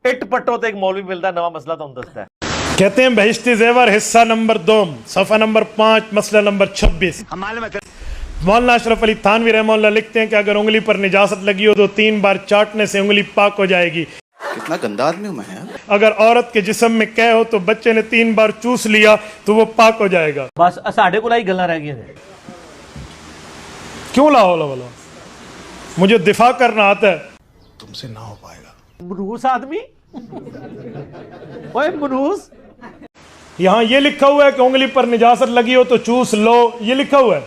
It پٹو تے ایک مولوی ملتا ہے نواں مسئلہ تو ہم دستا ہے. کہتے ہیں بہشتی زیور حصہ نمبر 2 صفحہ نمبر 5 مسئلہ نمبر 26. مولانا اشرف علی تھانوی رحمہ اللہ لکھتے ہیں کہ اگر انگلی پر نجاست لگی ہو تو 3 بار چاٹنے سے انگلی پاک ہو جائے گی. کتنا گندا آدمی ہوں میں. اگر عورت کے جسم میں قے ہو تو بچے نے 3 بار چوس لیا تو وہ پاک ہو جائے گا. بس ساڈے کول ہی گلاں رہ گئی ہیں. کیوں لا حول ولا مجھے دفاع کرنا آتا ہے. تم سے نہ ہو پائے گا. منوس آدمی اوے منوس. یہاں یہ لکھا ہوا ہے کہ انگلی پر نجاست لگی ہو تو چوس لو, یہ لکھا ہوا ہے.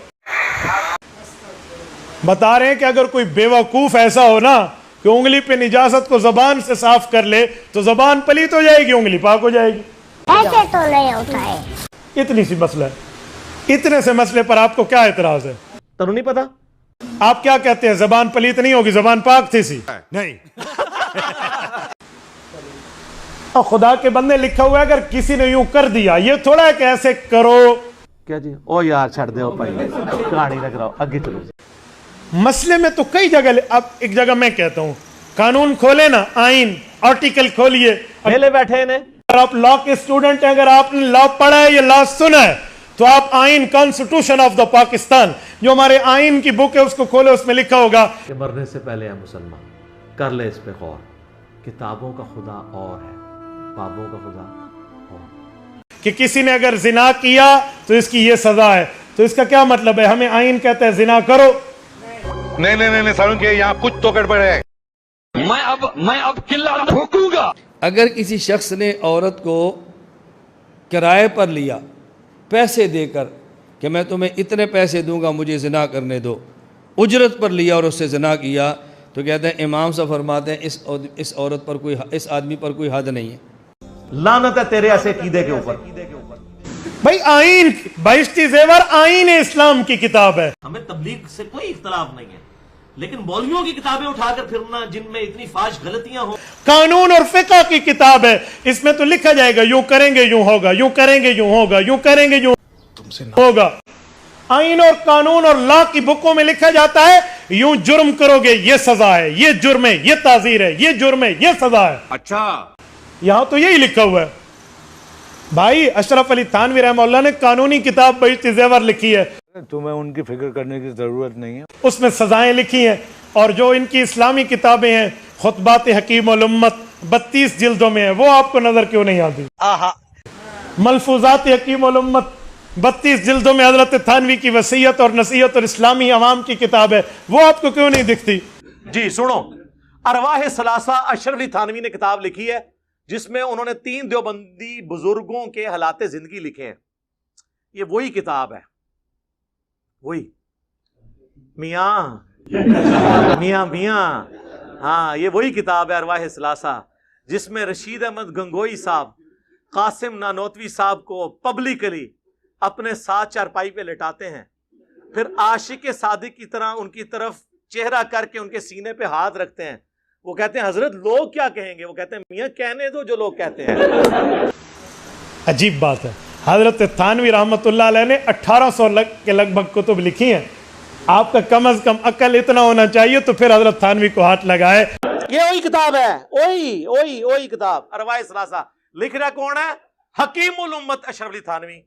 بتا رہے ہیں کہ اگر کوئی بیوقوف ایسا ہو نا کہ انگلی پہ نجاست کو زبان سے صاف کر لے تو زبان پلیت ہو جائے گی, انگلی پاک ہو جائے گی. ایسے تو نہیں ہوتا ہے. اتنی سی مسئلہ ہے. اتنے سے مسئلے پر آپ کو کیا اعتراض ہے؟ تنوں نہیں پتا آپ کیا کہتے ہیں زبان پلیت نہیں ہوگی, زبان پاک تھی سی نہیں. اور خدا کے بندے لکھا ہوا ہے اگر کسی نے یوں کر دیا, یہ تھوڑا ہے کہ ایسے کرو. کیا جی او یار چھڑ دے او بھائی کہانی نہ کراؤ آگے چلو. مسئلے میں تو کئی جگہ اب ایک جگہ میں کہتا ہوں قانون کھولے نا, آئین آرٹیکل کھولیے. پہلے بیٹھے ہیں اگر آپ لا کے اسٹوڈنٹ ہیں, اگر آپ نے لا پڑھا ہے یا لا سنا ہے تو آپ آئین کانسٹیٹیوشن آف دا پاکستان جو ہمارے آئین کی بک ہے اس کو کھولے, اس میں لکھا ہوگا کہ مرنے سے پہلے ہے مسلمان کر لے اس پہ غور, کتابوں کا خدا اور ہے بابوں کا خدا اور. کہ کسی نے اگر زنا کیا تو اس کی یہ سزا ہے. تو اس کا کیا مطلب ہے؟ ہمیں آئین کہتا ہے زنا کرو. نہیں سالوں کے یہاں کچھ تو گڑبڑ ہے. میں اب قلعہ ٹھوکوں گا. اگر کسی شخص نے عورت کو کرائے پر لیا پیسے دے کر کہ میں تمہیں اتنے پیسے دوں گا مجھے زنا کرنے دو, اجرت پر لیا اور اس سے زنا کیا, تو کہتے ہیں امام صاحب فرماتے ہیں اس عورت پر کوئی, اس آدمی پر کوئی حد نہیں ہے. لعنت ہے تیرے ایسے عقیدے کے اوپر. بھائی آئین بہشتی زیور آئین اسلام کی کتاب ہے. ہمیں تبلیغ سے کوئی اختلاف نہیں ہے, لیکن مولویوں کی کتابیں اٹھا کر پھرنا جن میں اتنی فاش غلطیاں ہوں. قانون اور فقہ کی کتاب ہے, اس میں تو لکھا جائے گا یوں کریں گے یوں ہوگا, یوں کریں گے یوں ہوگا, یوں کریں گے یوں تم سے ہوگا. آئین اور قانون اور لا کی بکوں میں لکھا جاتا ہے یوں جرم کرو گے یہ سزا ہے, یہ جرم ہے یہ تعزیر ہے, یہ جرم ہے یہ سزا ہے. اچھا یہاں تو یہی لکھا ہوا ہے. بھائی اشرف علی تھانوی رحمہ اللہ نے قانونی کتاب بہشتی زیور لکھی ہے, تمہیں ان کی فکر کرنے کی ضرورت نہیں ہے. اس میں سزائیں لکھی ہیں. اور جو ان کی اسلامی کتابیں ہیں خطبات حکیم الامت 32 جلدوں میں ہیں, وہ آپ کو نظر کیوں نہیں آتی؟ ملفوظات حکیم الامت 32 جلدوں میں حضرت تھانوی کی وصیت اور نصیحت اور اسلامی عوام کی کتاب ہے, وہ آپ کو کیوں نہیں دکھتی؟ جی سنو, ارواح ثلاثہ اشرف علی تھانوی نے کتاب لکھی ہے جس میں انہوں نے 3 دیوبندی بزرگوں کے حالات زندگی لکھے ہیں. یہ وہی کتاب ہے, وہی میاں ہاں یہ وہی کتاب ہے ارواح ثلاثہ جس میں رشید احمد گنگوئی صاحب قاسم نانوتوی صاحب کو پبلکلی اپنے ساتھ چارپائی پہ لٹاتے ہیں, پھر عاشق صادق کی طرح ان کی طرف چہرہ کر کے ان کے سینے پہ ہاتھ رکھتے ہیں. وہ کہتے ہیں حضرت لوگ کیا کہیں گے؟ وہ کہتے ہیں میاں کہنے دو جو لوگ کہتے ہیں. عجیب بات ہے, حضرت تھانوی رحمت اللہ علیہ نے 1800 کے لگ بھگ کتب لکھی ہیں. آپ کا کم از کم عقل اتنا ہونا چاہیے تو پھر حضرت تھانوی کو ہاتھ لگائے. یہ وہی کتاب ہے, وہی کتاب ارواح ثلاثہ. لکھ رہا کون ہے؟ حکیم الامت اشرف علی تھانوی.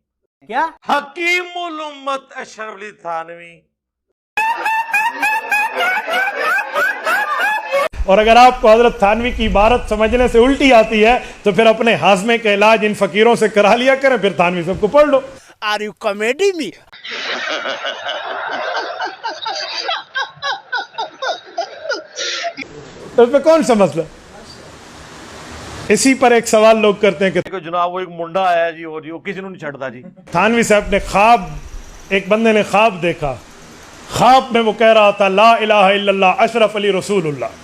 کیا حکیم الامت اشرف علی تھانوی. اور اگر آپ کو حضرت تھانوی کی عبارت سمجھنے سے الٹی آتی ہے تو پھر اپنے ہاضمے کا علاج ان فقیروں سے کرا لیا کریں, پھر تھانوی سب کو پڑھ لو. آر یو کامیڈی می؟ اس میں کون سا مسئلہ؟ اسی پر ایک سوال لوگ کرتے ہیں کہ جناب وہ ایک منڈا آیا جی اور وہ کسی نے نہیں چھڑتا جی. تھانوی صاحب نے خواب, ایک بندے نے خواب دیکھا, خواب میں وہ کہہ رہا تھا لا الہ الا اللہ اشرف علی رسول اللہ.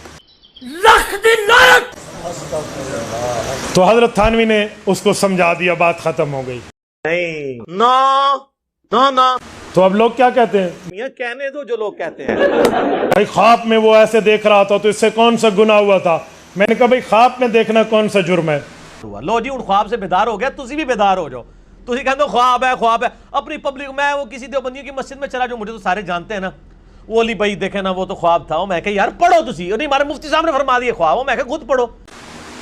تو حضرت تھانوی نے اس کو سمجھا دیا, بات ختم ہو گئی. نہیں نا تو اب لوگ کیا کہتے ہیں؟ میاں کہنے دو جو لوگ کہتے ہیں. بھائی خواب میں وہ ایسے دیکھ رہا تھا تو اس سے کون سا گناہ ہوا تھا؟ میں نے کہا بھائی خواب میں دیکھنا کون سا جرم ہے؟ لو جی ان خواب سے بیدار ہو گیا, تسی بھی بیدار ہو جاؤ. تسی کہتے ہو خواب ہے اپنی پبلک. میں وہ کسی دیوبندیوں کی مسجد میں چلا جو مجھے تو سارے جانتے ہیں نا, وہ علی بھائی دیکھے نا وہ تو خواب تھا. میں کہا یار پڑھو تسی, نہیں ہمارے مفتی صاحب نے فرما دیے خواب. میں کہا خود پڑھو.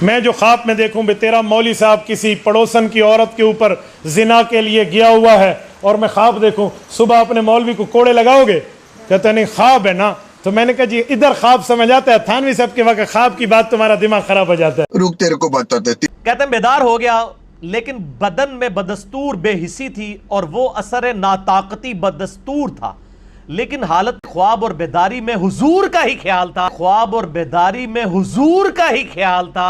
میں جو خواب میں دیکھوں بھی تیرا مولوی صاحب کسی پڑوسن کی عورت کے اوپر زنا کے لیے گیا ہوا ہے اور میں خواب دیکھوں صبح اپنے مولوی کو کوڑے لگاؤ گے؟ کہتے نہیں خواب ہے نا. تو میں نے کہا جی ادھر خواب سمجھ آتا ہے, تھانوی صاحب کے وقت خواب کی بات تمہارا دماغ خراب ہو جاتا ہے. رک تیرے کو بتاتے. کہتے ہیں بیدار ہو گیا لیکن بدن میں بدستور بے حسی تھی اور وہ اثر ناطاقتی بدستور تھا, لیکن حالت خواب اور بیداری میں حضور کا ہی خیال تھا. خواب اور بیداری میں حضور کا ہی خیال تھا.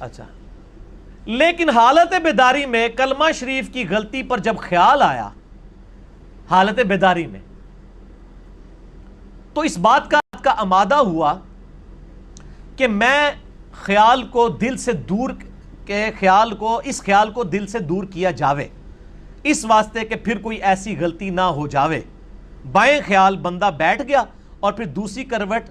اچھا, لیکن حالت بیداری میں کلمہ شریف کی غلطی پر جب خیال آیا حالت بیداری میں, تو اس بات کا آمادہ ہوا کہ میں خیال کو دل سے دور اس خیال کو دل سے دور کیا جاوے, اس واسطے کہ پھر کوئی ایسی غلطی نہ ہو جاوے. بائیں خیال بندہ بیٹھ گیا اور پھر دوسری کروٹ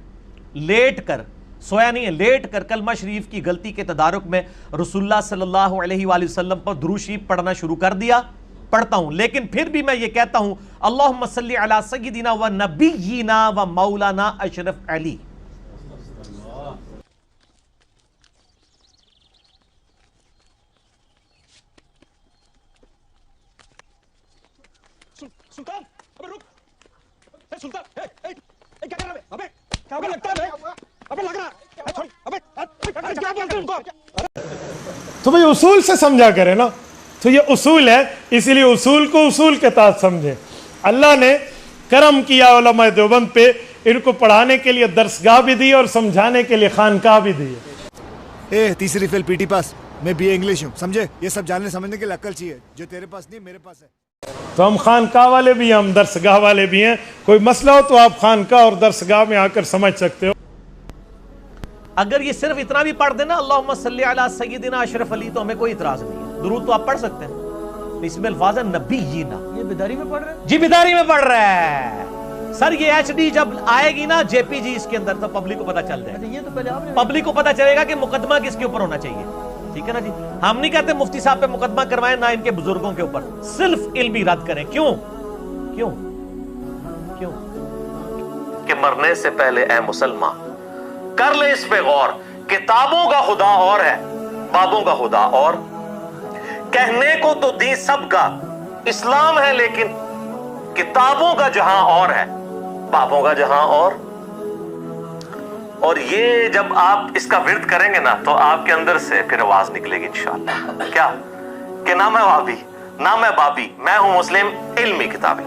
لیٹ کر, سویا نہیں ہے, لیٹ کر کلمہ شریف کی غلطی کے تدارک میں رسول اللہ صلی اللہ علیہ وآلہ وسلم پر درود شریف پڑھنا شروع کر دیا. پڑھتا ہوں لیکن پھر بھی میں یہ کہتا ہوں اللہم صلی علی سیدنا و نبینا و مولانا اشرف علی. سلطان ابے رک, اے سلطان, اے کیا کر رہا ہے ابے, کیا لگتا ہے ابے, لگ رہا ابے کیا بولتے ہیں ان کو. تو بھئی اصول سے سمجھا کرے نا, تو یہ اصول ہے, اسی لیے اصول کو اصول کے تحت سمجھے. اللہ نے کرم کیا علماء دیوبند پہ, ان کو پڑھانے کے لیے درسگاہ بھی دی اور سمجھانے کے لیے خانقاہ بھی دی. تیسری فیل پی ٹی پاس, میں بی اے انگلش ہوں, سمجھے. یہ سب جاننے سمجھنے کے لیے عقل چاہیے جو تیرے پاس نہیں میرے پاس ہے. تو ہم خانقاہ والے بھی ہیں, ہم درسگاہ والے بھی ہیں. کوئی مسئلہ ہو تو آپ خانقاہ اور درسگاہ میں آ کر سمجھ سکتے ہو. اگر یہ صرف اتنا بھی پڑھ دینا اللہم صلی علی سیدنا اشرف علی, تو ہمیں کوئی اعتراض نہیں ہے. درود تو آپ پڑھ سکتے ہیں, اس میں الفاظ ہے نبینا. یہ بیداری میں پڑھ رہے ہیں؟ جی بیداری میں پڑھ رہا ہے سر. یہ ایچ ڈی جب آئے گی نا جے پی جی اس کے اندر, تو پبلک کو پتا چل جائے گا. یہ تو پہلے آپ نے پبلک کو پتا چلے گا کہ مقدمہ کس کے اوپر ہونا چاہیے. ٹھیک ہے نا جی. ہم نہیں کہتے مفتی صاحب پہ مقدمہ کروائیں, نہ ان کے بزرگوں کے اوپر, صرف علمی رد کریں. کیوں کیوں کیوں کہ مرنے سے پہلے اے مسلمان کر لے اس پہ غور. کتابوں کا خدا اور ہے, بابوں کا خدا اور. کہنے کو تو دین سب کا اسلام ہے, لیکن کتابوں کا جہاں اور ہے, بابوں کا جہاں اور. اور یہ جب آپ اس کا ورد کریں گے نا, تو آپ کے اندر سے پھر آواز نکلے گی انشاءاللہ. کیا کہ نہ میں وابی نہ میں بابی, میں ہوں مسلم علمی کتابی.